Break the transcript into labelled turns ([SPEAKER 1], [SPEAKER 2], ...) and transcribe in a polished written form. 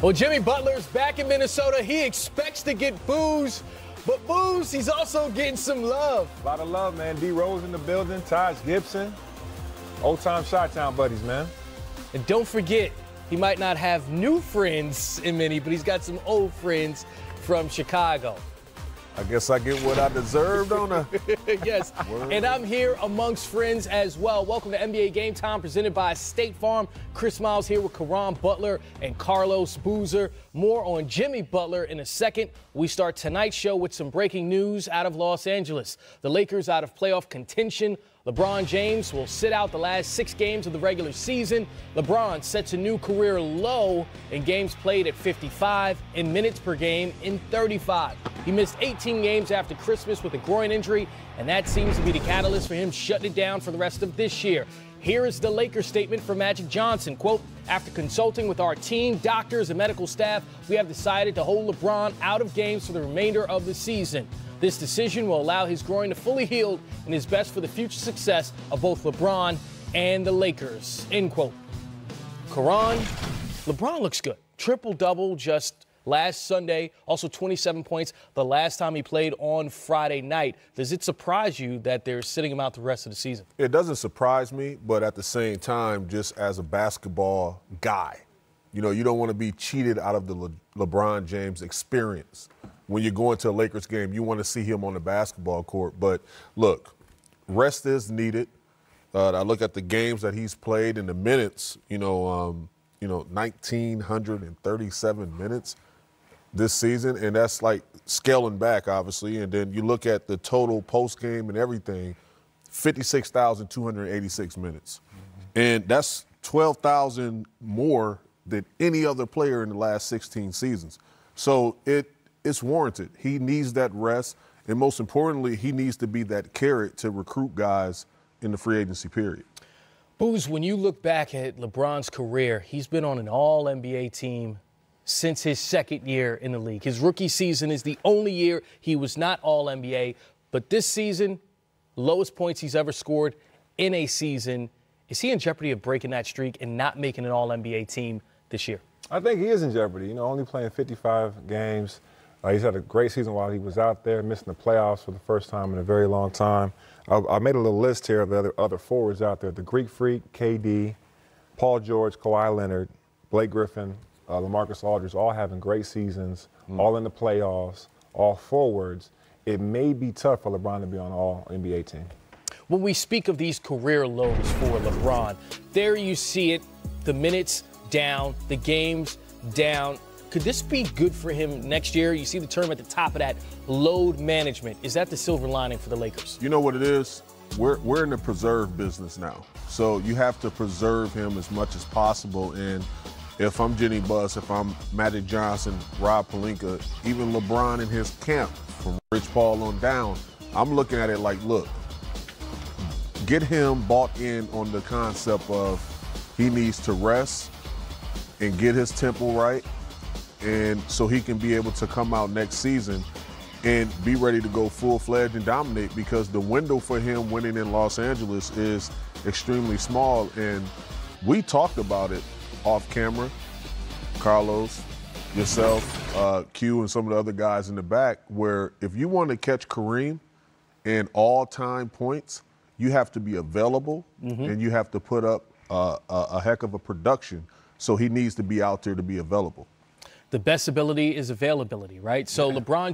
[SPEAKER 1] Well, Jimmy Butler's back in Minnesota. He expects to get boos, but boos, he's also getting some love.
[SPEAKER 2] A lot of love, man. D Rose in the building, Taj Gibson. Old-time Chi-Town buddies, man.
[SPEAKER 1] And don't forget, he might not have new friends in Minnie, but he's got some old friends from Chicago.
[SPEAKER 3] I guess I get what I deserve, don't I?
[SPEAKER 1] Yes, and I'm here amongst friends as well. Welcome to NBA Game Time, presented by State Farm. Chris Miles here with Caron Butler and Carlos Boozer. More on Jimmy Butler in a second. We start tonight's show with some breaking news out of Los Angeles. The Lakers out of playoff contention. LeBron James will sit out the last 6 games of the regular season. LeBron sets a new career low in games played at 55 and minutes per game in 35. He missed 18 games after Christmas with a groin injury, and that seems to be the catalyst for him shutting it down for the rest of this year. Here is the Lakers statement from Magic Johnson. Quote, "After consulting with our team, doctors, and medical staff, we have decided to hold LeBron out of games for the remainder of the season. This decision will allow his groin to fully heal and is best for the future success of both LeBron and the Lakers." End quote. Caron, LeBron looks good. Triple-double just last Sunday, also 27 points the last time he played on Friday night. Does it surprise you that they're sitting him out the rest of the season?
[SPEAKER 3] It doesn't surprise me, but at the same time, just as a basketball guy, you know, you don't want to be cheated out of the LeBron James experience. When you're going to a Lakers game, you want to see him on the basketball court. But look, rest is needed. I look at the games that he's played and the minutes, 1,937 minutes this season, and that's like scaling back, obviously. And then you look at the total post game and everything, 56,286 minutes. And that's 12,000 more than any other player in the last 16 seasons. So it's warranted. He needs that rest, and most importantly, he needs to be that carrot to recruit guys in the free agency period.
[SPEAKER 1] Booz, when you look back at LeBron's career, he's been on an all-NBA team since his second year in the league. His rookie season is the only year he was not all-NBA, but this season, lowest points he's ever scored in a season. Is he in jeopardy of breaking that streak and not making an all-NBA team this year?
[SPEAKER 2] I think he is in jeopardy, only playing 55 games. He's had a great season while he was out there, missing the playoffs for the first time in a very long time. I made a little list here of the other forwards out there. The Greek Freak, KD, Paul George, Kawhi Leonard, Blake Griffin, LaMarcus Aldridge, all having great seasons, all in the playoffs, all forwards. It may be tough for LeBron to be on an all-NBA team.
[SPEAKER 1] When we speak of these career lows for LeBron, there you see it, the minutes down, the games down. Could this be good for him next year? You see the term at the top of that, load management. Is that the silver lining for the Lakers?
[SPEAKER 3] You know what it is? We're in the preserve business now. So you have to preserve him as much as possible. And if I'm Jenny Buss, if I'm Magic Johnson, Rob Pelinka, even LeBron in his camp, from Rich Paul on down, I'm looking at it like, look, get him bought in on the concept of he needs to rest and get his tempo right, and so he can be able to come out next season and be ready to go full-fledged and dominate, because the window for him winning in Los Angeles is extremely small. And we talked about it off camera, Carlos, yourself, Q, and some of the other guys in the back, where if you want to catch Kareem in all-time points, you have to be available and you have to put up a heck of a production. So he needs to be out there to be available.
[SPEAKER 1] The best ability is availability, right? So LeBron